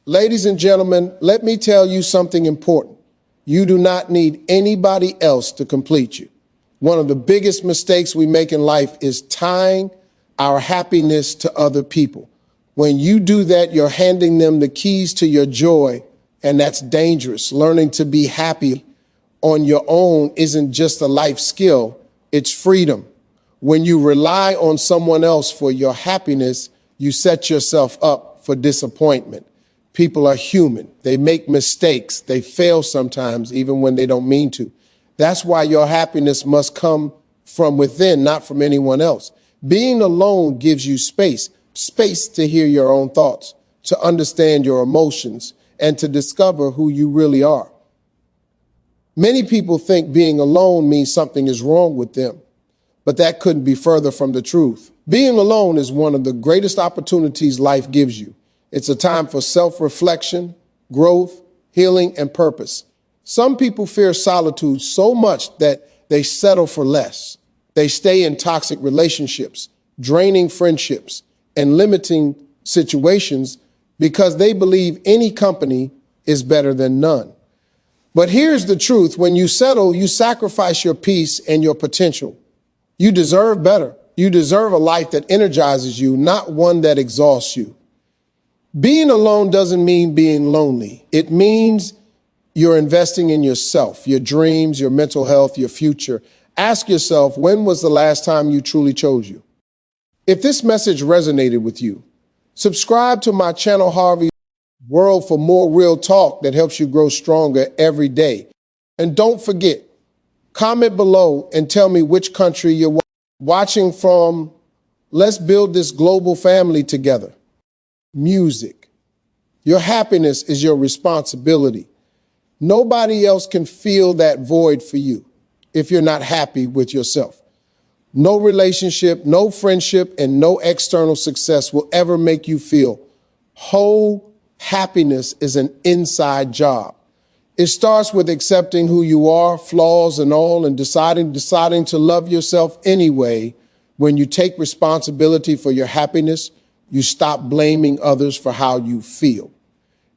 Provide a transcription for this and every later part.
Ladies and gentlemen, let me tell you something important. You do not need anybody else to complete you. One of the biggest mistakes we make in life is tying our happiness to other people. When you do that, you're handing them the keys to your joy, and that's dangerous. Learning to be happy on your own isn't just a life skill, it's freedom. When you rely on someone else for your happiness, you set yourself up for disappointment. People are human. They make mistakes. They fail sometimes, even when they don't mean to. That's why your happiness must come from within, not from anyone else. Being alone gives you space to hear your own thoughts, to understand your emotions, and to discover who you really are. Many people think being alone means something is wrong with them, but that couldn't be further from the truth. Being alone is one of the greatest opportunities life gives you. It's a time for self-reflection, growth, healing, and purpose. Some people fear solitude so much that they settle for less. They stay in toxic relationships, draining friendships, and limiting situations because they believe any company is better than none. But here's the truth. When you settle, you sacrifice your peace and your potential. You deserve better. You deserve a life that energizes you, not one that exhausts you. Being alone doesn't mean being lonely. It means you're investing in yourself, your dreams, your mental health, your future. Ask yourself, when was the last time you truly chose you? If this message resonated with you, subscribe to my channel, Harvey World, for more real talk that helps you grow stronger every day. And don't forget, comment below and tell me which country you're watching from. Let's build this global family together. Music. Your happiness is your responsibility. Nobody else can fill that void for you if you're not happy with yourself. No relationship, no friendship, and no external success will ever make you feel whole. Happiness is an inside job. It starts with accepting who you are, flaws and all, and deciding to love yourself anyway. When you take responsibility for your happiness, you stop blaming others for how you feel.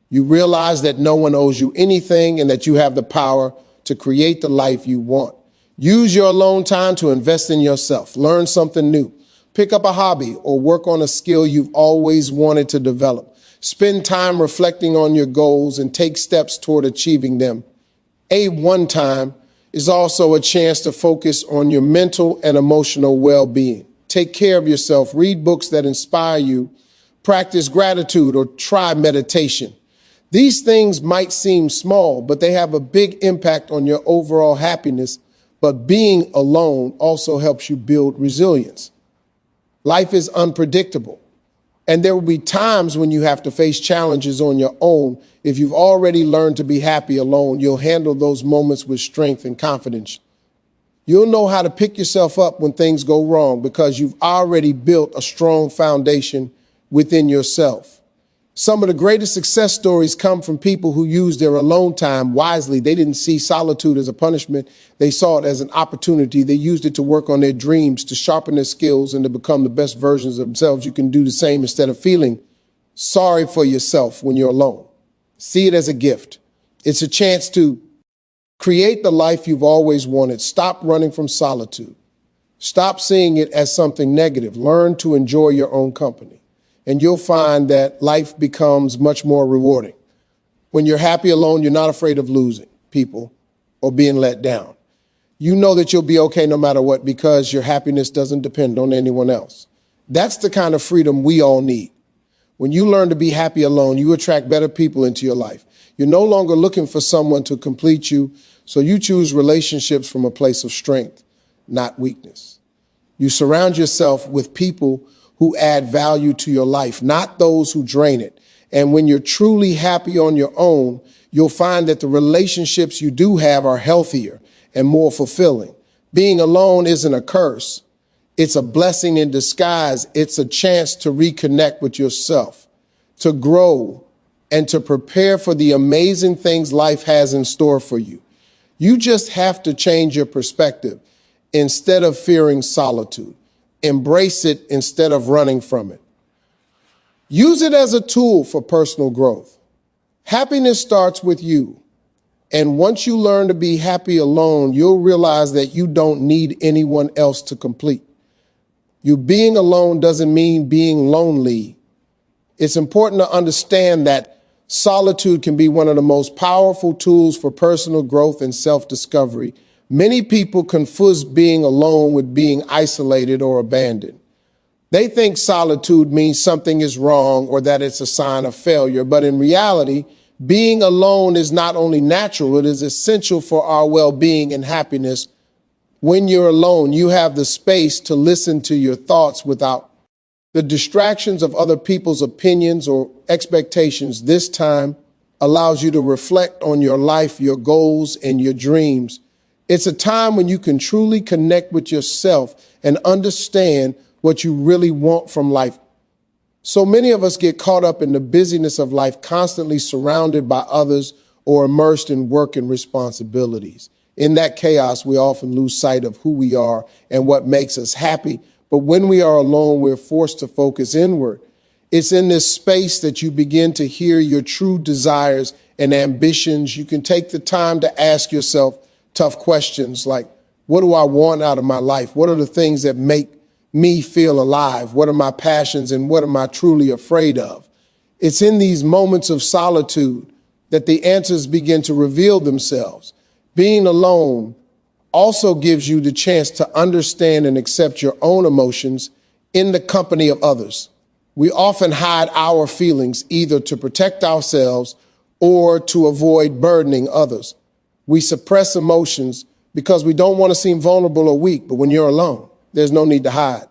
You realize that no one owes you anything and that you have the power to create the life you want. Use your alone time to invest in yourself. Learn something new. Pick up a hobby or work on a skill you've always wanted to develop. Spend time reflecting on your goals and take steps toward achieving them. One time is also a chance to focus on your mental and emotional well-being. Take care of yourself. Read books that inspire you. Practice gratitude or try meditation. These things might seem small, but they have a big impact on your overall happiness. But being alone also helps you build resilience. Life is unpredictable, and there will be times when you have to face challenges on your own. If you've already learned to be happy alone, you'll handle those moments with strength and confidence. You'll know how to pick yourself up when things go wrong because you've already built a strong foundation within yourself. Some of the greatest success stories come from people who use their alone time wisely. They didn't see solitude as a punishment. They saw it as an opportunity. They used it to work on their dreams, to sharpen their skills, and to become the best versions of themselves. You can do the same instead of feeling sorry for yourself when you're alone. See it as a gift. It's a chance to create the life you've always wanted. Stop running from solitude. Stop seeing it as something negative. Learn to enjoy your own company. And you'll find that life becomes much more rewarding. When you're happy alone, you're not afraid of losing people or being let down. You know that you'll be okay no matter what because your happiness doesn't depend on anyone else. That's the kind of freedom we all need. When you learn to be happy alone, you attract better people into your life. You're no longer looking for someone to complete you, so you choose relationships from a place of strength, not weakness. You surround yourself with people who add value to your life, not those who drain it. And when you're truly happy on your own, you'll find that the relationships you do have are healthier and more fulfilling. Being alone isn't a curse. It's a blessing in disguise. It's a chance to reconnect with yourself, to grow, and to prepare for the amazing things life has in store for you. You just have to change your perspective. Instead of fearing solitude, embrace it instead of running from it. Use it as a tool for personal growth. Happiness starts with you. And once you learn to be happy alone, you'll realize that you don't need anyone else to complete. You being alone doesn't mean being lonely. It's important to understand that solitude can be one of the most powerful tools for personal growth and self-discovery. Many people confuse being alone with being isolated or abandoned. They think solitude means something is wrong or that it's a sign of failure, but in reality, being alone is not only natural, it is essential for our well-being and happiness. When you're alone, you have the space to listen to your thoughts without the distractions of other people's opinions or expectations. This time allows you to reflect on your life, your goals, and your dreams. It's a time when you can truly connect with yourself and understand what you really want from life. So many of us get caught up in the busyness of life, constantly surrounded by others or immersed in work and responsibilities. In that chaos, we often lose sight of who we are and what makes us happy. But when we are alone, we're forced to focus inward. It's in this space that you begin to hear your true desires and ambitions. You can take the time to ask yourself tough questions like, what do I want out of my life? What are the things that make me feel alive? What are my passions and what am I truly afraid of? It's in these moments of solitude that the answers begin to reveal themselves. Being alone also gives you the chance to understand and accept your own emotions in the company of others. We often hide our feelings either to protect ourselves or to avoid burdening others. We suppress emotions because we don't want to seem vulnerable or weak, but when you're alone, there's no need to hide.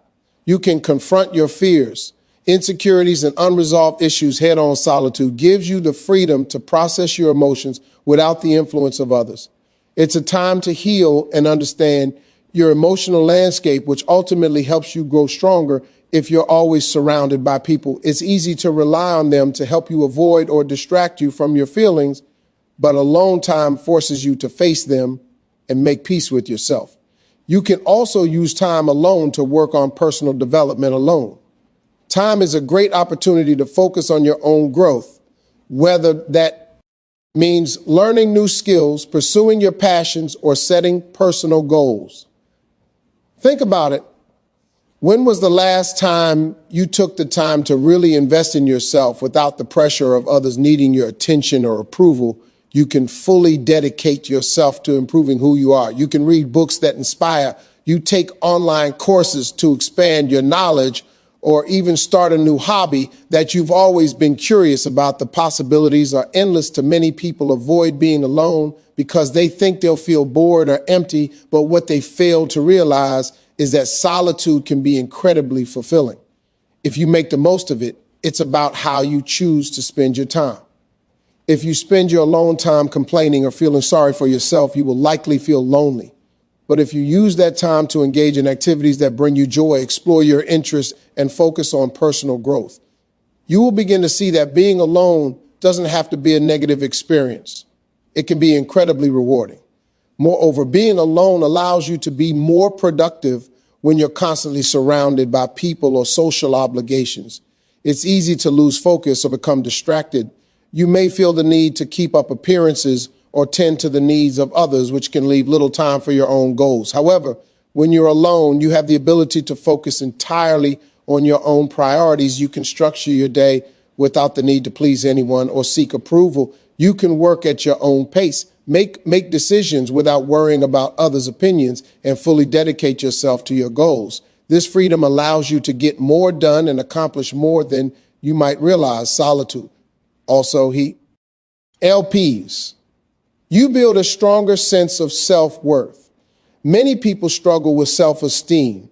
You can confront your fears, insecurities, and unresolved issues head on. Solitude gives you the freedom to process your emotions without the influence of others. It's a time to heal and understand your emotional landscape, which ultimately helps you grow stronger. If you're always surrounded by people, it's easy to rely on them to help you avoid or distract you from your feelings, but alone time forces you to face them and make peace with yourself. You can also use time alone to work on personal development alone. Time is a great opportunity to focus on your own growth, whether that means learning new skills, pursuing your passions, or setting personal goals. Think about it. When was the last time you took the time to really invest in yourself without the pressure of others needing your attention or approval? You can fully dedicate yourself to improving who you are. You can read books that inspire. You take online courses to expand your knowledge, or even start a new hobby that you've always been curious about. The possibilities are endless. To many people avoid being alone because they think they'll feel bored or empty, but what they fail to realize is that solitude can be incredibly fulfilling. If you make the most of it, it's about how you choose to spend your time. If you spend your alone time complaining or feeling sorry for yourself, you will likely feel lonely. But if you use that time to engage in activities that bring you joy, explore your interests, and focus on personal growth, you will begin to see that being alone doesn't have to be a negative experience. It can be incredibly rewarding. Moreover, being alone allows you to be more productive when you're constantly surrounded by people or social obligations. It's easy to lose focus or become distracted. You may feel the need to keep up appearances or tend to the needs of others, which can leave little time for your own goals. However, when you're alone, you have the ability to focus entirely on your own priorities. You can structure your day without the need to please anyone or seek approval. You can work at your own pace, make decisions without worrying about others' opinions, and fully dedicate yourself to your goals. This freedom allows you to get more done and accomplish more than you might realize. Solitude. Also, LPs. You build a stronger sense of self-worth. Many people struggle with self-esteem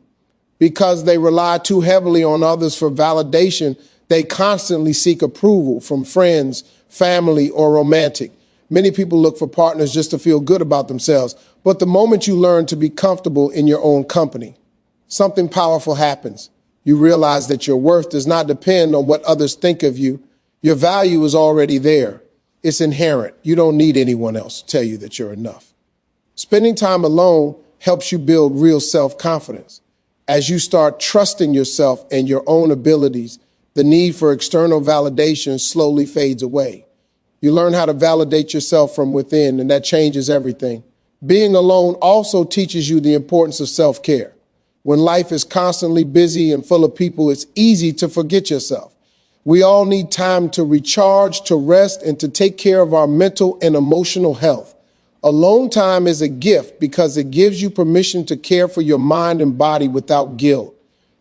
because they rely too heavily on others for validation. They constantly seek approval from friends, family, or romantic. Many people look for partners just to feel good about themselves. But the moment you learn to be comfortable in your own company, something powerful happens. You realize that your worth does not depend on what others think of you. Your value is already there. It's inherent. You don't need anyone else to tell you that you're enough. Spending time alone helps you build real self-confidence. As you start trusting yourself and your own abilities, the need for external validation slowly fades away. You learn how to validate yourself from within, and that changes everything. Being alone also teaches you the importance of self-care. When life is constantly busy and full of people, it's easy to forget yourself. We all need time to recharge, to rest, and to take care of our mental and emotional health. Alone time is a gift because it gives you permission to care for your mind and body without guilt.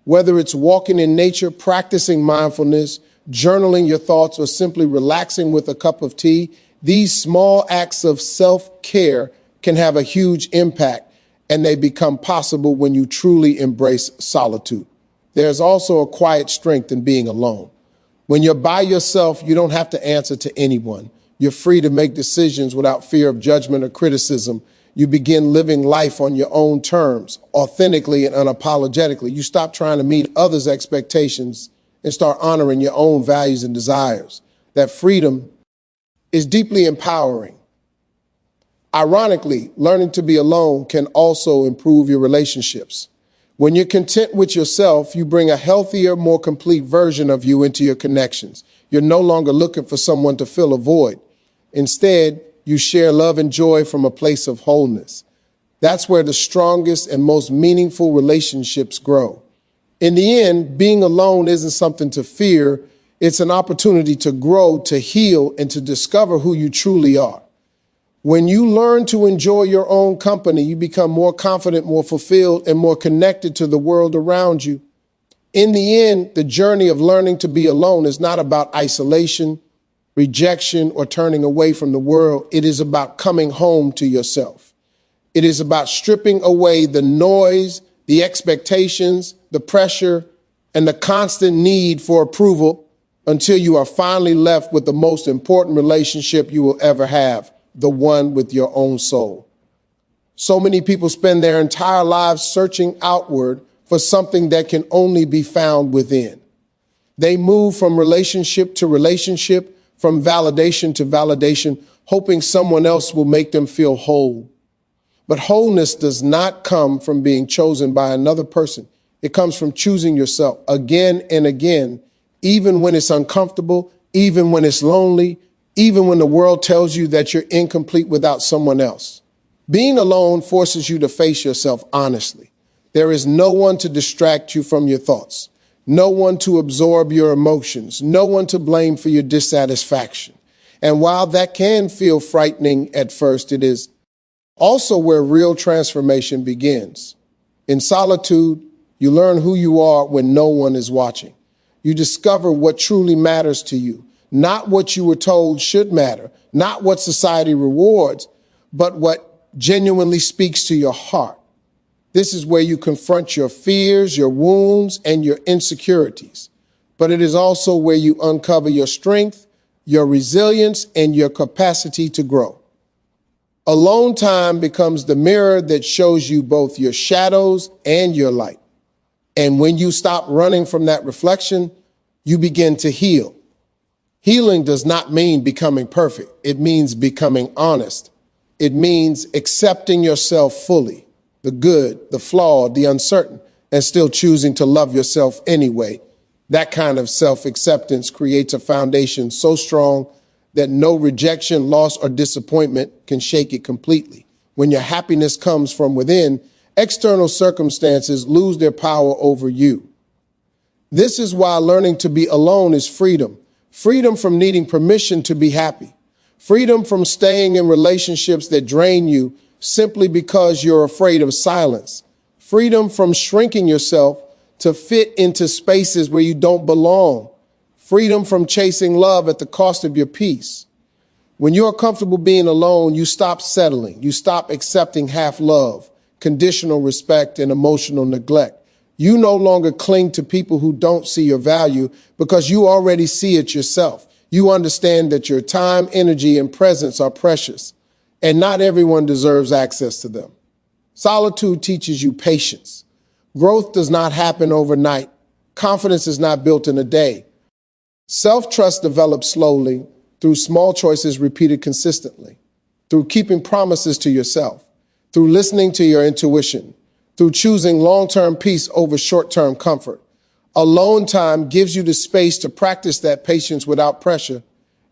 Whether it's walking in nature, practicing mindfulness, journaling your thoughts, or simply relaxing with a cup of tea, these small acts of self-care can have a huge impact, and they become possible when you truly embrace solitude. There's also a quiet strength in being alone. When you're by yourself, you don't have to answer to anyone. You're free to make decisions without fear of judgment or criticism. You begin living life on your own terms, authentically and unapologetically. You stop trying to meet others' expectations and start honoring your own values and desires. That freedom is deeply empowering. Ironically, learning to be alone can also improve your relationships. When you're content with yourself, you bring a healthier, more complete version of you into your connections. You're no longer looking for someone to fill a void. Instead, you share love and joy from a place of wholeness. That's where the strongest and most meaningful relationships grow. In the end, being alone isn't something to fear. It's an opportunity to grow, to heal, and to discover who you truly are. When you learn to enjoy your own company, you become more confident, more fulfilled, and more connected to the world around you. In the end, the journey of learning to be alone is not about isolation, rejection, or turning away from the world. It is about coming home to yourself. It is about stripping away the noise, the expectations, the pressure, and the constant need for approval until you are finally left with the most important relationship you will ever have, the one with your own soul. So many people spend their entire lives searching outward for something that can only be found within. They move from relationship to relationship, from validation to validation, hoping someone else will make them feel whole. But wholeness does not come from being chosen by another person. It comes from choosing yourself again and again, even when it's uncomfortable, even when it's lonely, even when the world tells you that you're incomplete without someone else. Being alone forces you to face yourself honestly. There is no one to distract you from your thoughts, no one to absorb your emotions, no one to blame for your dissatisfaction. And while that can feel frightening at first, it is also where real transformation begins. In solitude, you learn who you are when no one is watching. You discover what truly matters to you, not what you were told should matter, not what society rewards, but what genuinely speaks to your heart. This is where you confront your fears, your wounds, and your insecurities. But it is also where you uncover your strength, your resilience, and your capacity to grow. Alone time becomes the mirror that shows you both your shadows and your light. And when you stop running from that reflection, you begin to heal. Healing does not mean becoming perfect. It means becoming honest. It means accepting yourself fully, the good, the flawed, the uncertain, and still choosing to love yourself anyway. That kind of self-acceptance creates a foundation so strong that no rejection, loss, or disappointment can shake it completely. When your happiness comes from within, external circumstances lose their power over you. This is why learning to be alone is freedom. Freedom from needing permission to be happy. Freedom from staying in relationships that drain you simply because you're afraid of silence. Freedom from shrinking yourself to fit into spaces where you don't belong. Freedom from chasing love at the cost of your peace. When you're comfortable being alone, you stop settling. You stop accepting half love, conditional respect, and emotional neglect. You no longer cling to people who don't see your value because you already see it yourself. You understand that your time, energy, and presence are precious, and not everyone deserves access to them. Solitude teaches you patience. Growth does not happen overnight. Confidence is not built in a day. Self-trust develops slowly through small choices repeated consistently, through keeping promises to yourself, through listening to your intuition, through choosing long-term peace over short-term comfort. Alone time gives you the space to practice that patience without pressure.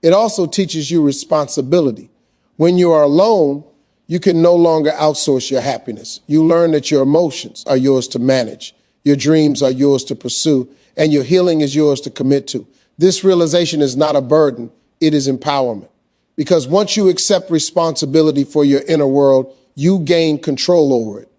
It also teaches you responsibility. When you are alone, you can no longer outsource your happiness. You learn that your emotions are yours to manage, your dreams are yours to pursue, and your healing is yours to commit to. This realization is not a burden, it is empowerment. Because once you accept responsibility for your inner world, you gain control over it.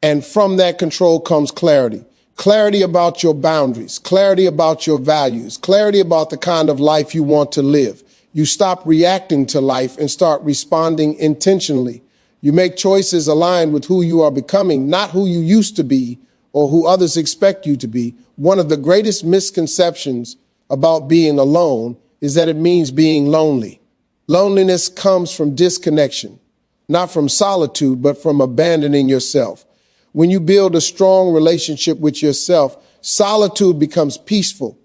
And from that control comes clarity. Clarity about your boundaries, clarity about your values, clarity about the kind of life you want to live. You stop reacting to life and start responding intentionally. You make choices aligned with who you are becoming, not who you used to be or who others expect you to be. One of the greatest misconceptions about being alone is that it means being lonely. Loneliness comes from disconnection, not from solitude, but from abandoning yourself. When you build a strong relationship with yourself, solitude becomes peaceful,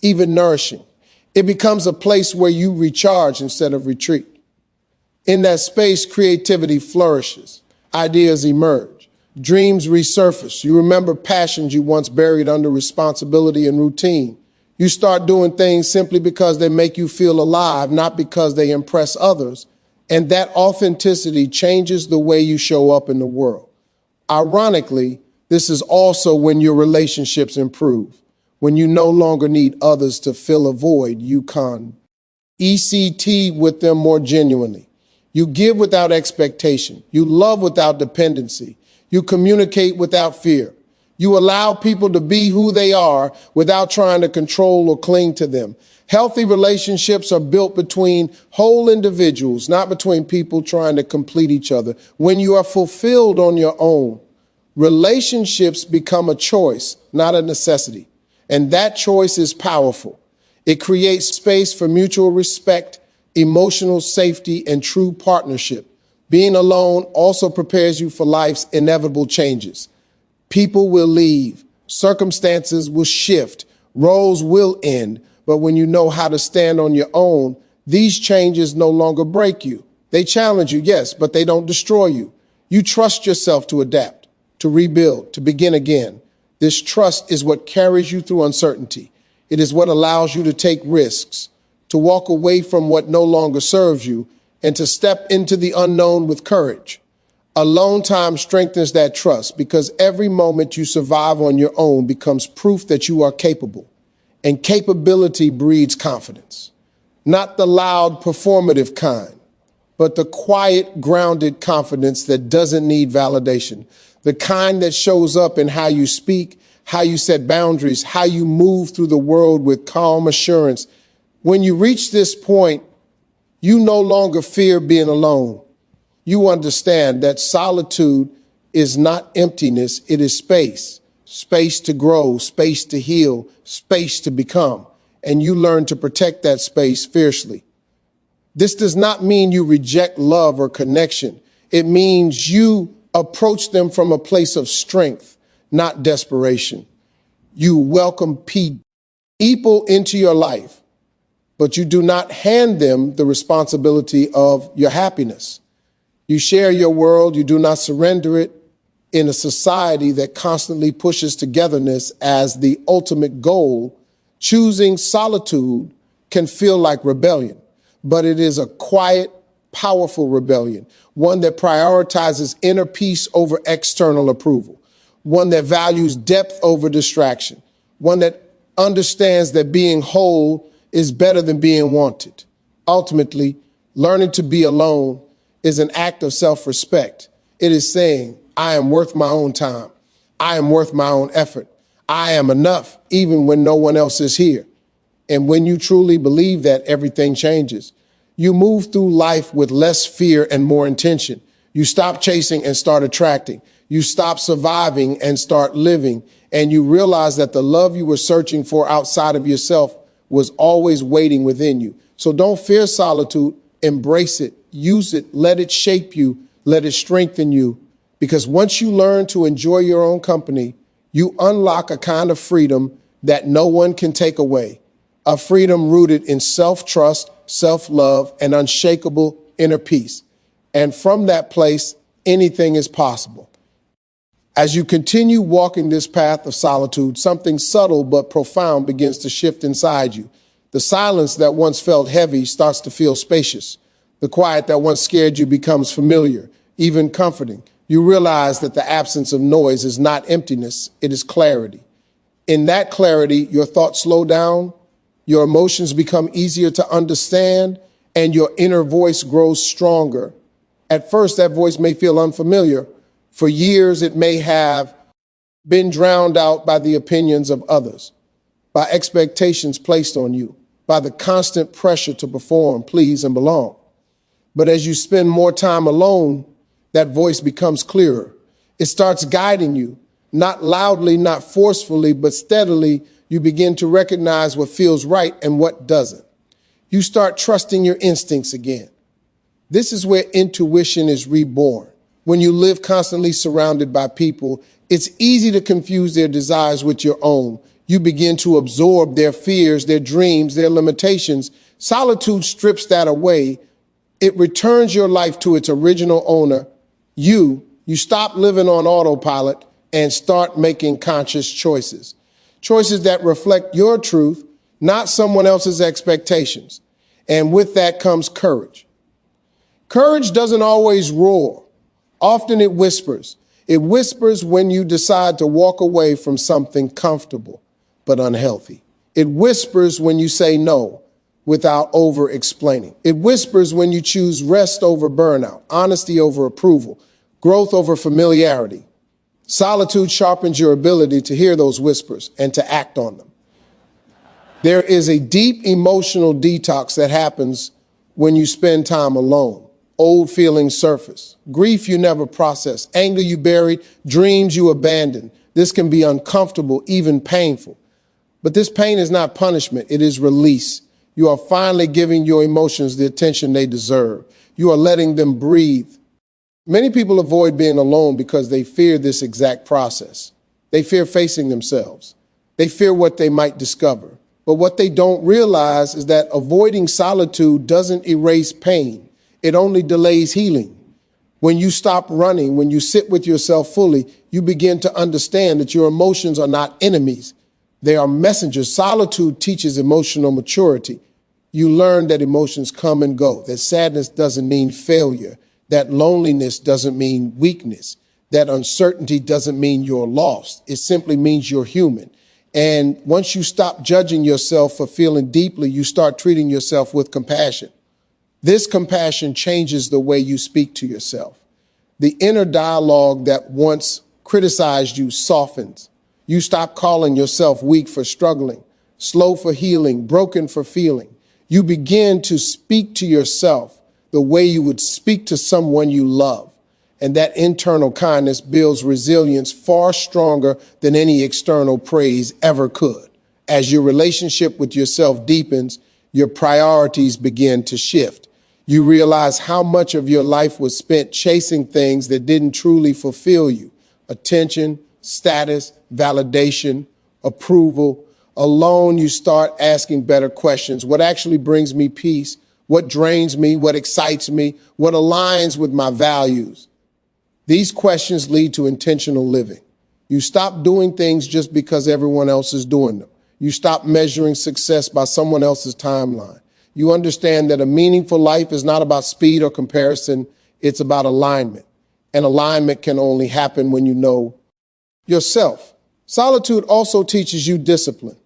even nourishing. It becomes a place where you recharge instead of retreat. In that space, creativity flourishes, ideas emerge, dreams resurface. You remember passions you once buried under responsibility and routine. You start doing things simply because they make you feel alive, not because they impress others. And that authenticity changes the way you show up in the world. Ironically, this is also when your relationships improve, when you no longer need others to fill a void. You can ECT with them more genuinely. You give without expectation. You love without dependency. You communicate without fear. You allow people to be who they are without trying to control or cling to them. Healthy relationships are built between whole individuals, not between people trying to complete each other. When you are fulfilled on your own, relationships become a choice, not a necessity. And that choice is powerful. It creates space for mutual respect, emotional safety, and true partnership. Being alone also prepares you for life's inevitable changes. People will leave, circumstances will shift, roles will end. But when you know how to stand on your own, these changes no longer break you. They challenge you, yes, but they don't destroy you. You trust yourself to adapt, to rebuild, to begin again. This trust is what carries you through uncertainty. It is what allows you to take risks, to walk away from what no longer serves you, and to step into the unknown with courage. Alone time strengthens that trust because every moment you survive on your own becomes proof that you are capable. And capability breeds confidence. Not the loud, performative kind, but the quiet, grounded confidence that doesn't need validation. The kind that shows up in how you speak, how you set boundaries, how you move through the world with calm assurance. When you reach this point, you no longer fear being alone. You understand that solitude is not emptiness, it is space. Space to grow, space to heal, space to become. And you learn to protect that space fiercely. This does not mean you reject love or connection. It means you approach them from a place of strength, not desperation. You welcome people into your life, but you do not hand them the responsibility of your happiness. You share your world, you do not surrender it. In a society that constantly pushes togetherness as the ultimate goal, choosing solitude can feel like rebellion, but it is a quiet, powerful rebellion, one that prioritizes inner peace over external approval, one that values depth over distraction, one that understands that being whole is better than being wanted. Ultimately, learning to be alone is an act of self-respect. It is saying, I am worth my own time. I am worth my own effort. I am enough, even when no one else is here. And when you truly believe that, everything changes. You move through life with less fear and more intention. You stop chasing and start attracting. You stop surviving and start living. And you realize that the love you were searching for outside of yourself was always waiting within you. So don't fear solitude. Embrace it. Use it. Let it shape you. Let it strengthen you. Because once you learn to enjoy your own company, you unlock a kind of freedom that no one can take away. A freedom rooted in self-trust, self-love, and unshakable inner peace. And from that place, anything is possible. As you continue walking this path of solitude, something subtle but profound begins to shift inside you. The silence that once felt heavy starts to feel spacious. The quiet that once scared you becomes familiar, even comforting. You realize that the absence of noise is not emptiness, it is clarity. In that clarity, your thoughts slow down, your emotions become easier to understand, and your inner voice grows stronger. At first, that voice may feel unfamiliar. For years, it may have been drowned out by the opinions of others, by expectations placed on you, by the constant pressure to perform, please, and belong. But as you spend more time alone, that voice becomes clearer. It starts guiding you, not loudly, not forcefully, but steadily. You begin to recognize what feels right and what doesn't. You start trusting your instincts again. This is where intuition is reborn. When you live constantly surrounded by people, it's easy to confuse their desires with your own. You begin to absorb their fears, their dreams, their limitations. Solitude strips that away. It returns your life to its original owner, you. You stop living on autopilot and start making conscious choices. Choices that reflect your truth, not someone else's expectations. And with that comes courage. Courage doesn't always roar. Often it whispers. It whispers when you decide to walk away from something comfortable but unhealthy. It whispers when you say no without over-explaining. It whispers when you choose rest over burnout, honesty over approval, growth over familiarity. Solitude sharpens your ability to hear those whispers and to act on them. There is a deep emotional detox that happens when you spend time alone. Old feelings surface. Grief you never processed, anger you buried, dreams you abandoned. This can be uncomfortable, even painful. But this pain is not punishment, it is release. You are finally giving your emotions the attention they deserve. You are letting them breathe. Many people avoid being alone because they fear this exact process. They fear facing themselves. They fear what they might discover. But what they don't realize is that avoiding solitude doesn't erase pain. It only delays healing. When you stop running, when you sit with yourself fully, you begin to understand that your emotions are not enemies. They are messengers. Solitude teaches emotional maturity. You learn that emotions come and go, that sadness doesn't mean failure, that loneliness doesn't mean weakness, that uncertainty doesn't mean you're lost. It simply means you're human. And once you stop judging yourself for feeling deeply, you start treating yourself with compassion. This compassion changes the way you speak to yourself. The inner dialogue that once criticized you softens. You stop calling yourself weak for struggling, slow for healing, broken for feeling. You begin to speak to yourself the way you would speak to someone you love. And that internal kindness builds resilience far stronger than any external praise ever could. As your relationship with yourself deepens, your priorities begin to shift. You realize how much of your life was spent chasing things that didn't truly fulfill you. Attention, status, validation, approval. Alone, you start asking better questions. What actually brings me peace? What drains me? What excites me? What aligns with my values? These questions lead to intentional living. You stop doing things just because everyone else is doing them. You stop measuring success by someone else's timeline. You understand that a meaningful life is not about speed or comparison. It's about alignment. And alignment can only happen when you know yourself. Solitude also teaches you discipline,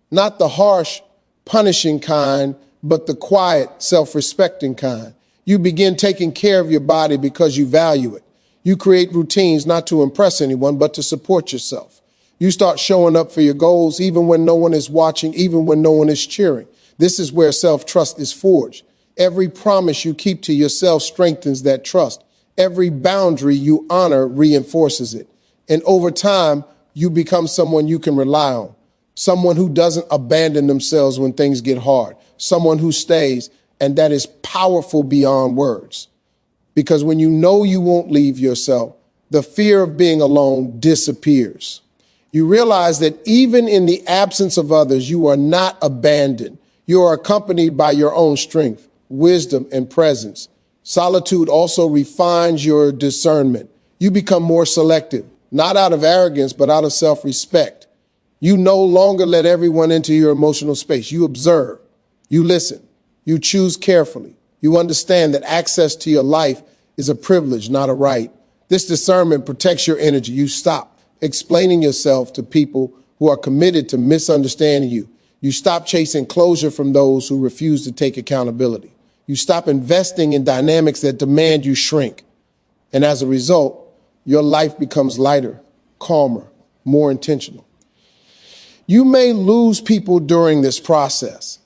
not the harsh, punishing kind, but the quiet, self-respecting kind. You begin taking care of your body because you value it. You create routines not to impress anyone, but to support yourself. You start showing up for your goals even when no one is watching, even when no one is cheering. This is where self-trust is forged. Every promise you keep to yourself strengthens that trust. Every boundary you honor reinforces it. And over time, you become someone you can rely on, someone who doesn't abandon themselves when things get hard, someone who stays, and that is powerful beyond words. Because when you know you won't leave yourself, the fear of being alone disappears. You realize that even in the absence of others, you are not abandoned. You are accompanied by your own strength, wisdom, and presence. Solitude also refines your discernment. You become more selective, not out of arrogance, but out of self-respect. You no longer let everyone into your emotional space. You observe. You listen. You choose carefully. You understand that access to your life is a privilege, not a right. This discernment protects your energy. You stop explaining yourself to people who are committed to misunderstanding you. You stop chasing closure from those who refuse to take accountability. You stop investing in dynamics that demand you shrink. And as a result, your life becomes lighter, calmer, more intentional. You may lose people during this process.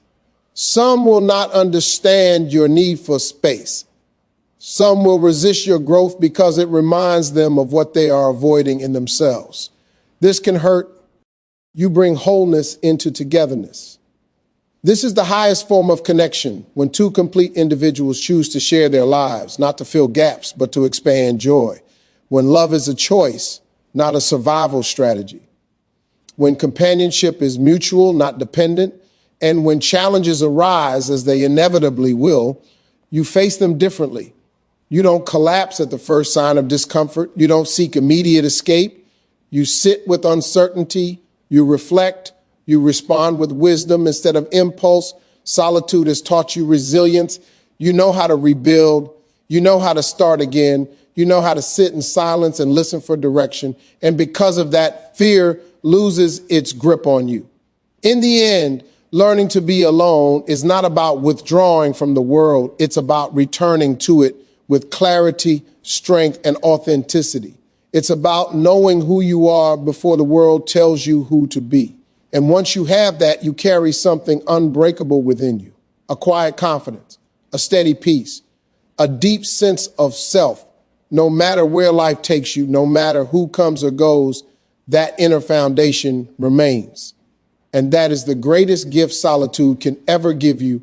Some will not understand your need for space. Some will resist your growth because it reminds them of what they are avoiding in themselves. This can hurt. You bring wholeness into togetherness. This is the highest form of connection, when two complete individuals choose to share their lives, not to fill gaps, but to expand joy. When love is a choice, not a survival strategy. When companionship is mutual, not dependent. And when challenges arise, as they inevitably will, you face them differently. You don't collapse at the first sign of discomfort. You don't seek immediate escape. You sit with uncertainty. You reflect. You respond with wisdom instead of impulse. Solitude has taught you resilience. You know how to rebuild. You know how to start again. You know how to sit in silence and listen for direction. And because of that, fear loses its grip on you. In the end, learning to be alone is not about withdrawing from the world. It's about returning to it with clarity, strength, and authenticity. It's about knowing who you are before the world tells you who to be. And once you have that, you carry something unbreakable within you, a quiet confidence, a steady peace, a deep sense of self. No matter where life takes you, no matter who comes or goes, that inner foundation remains. And that is the greatest gift solitude can ever give you,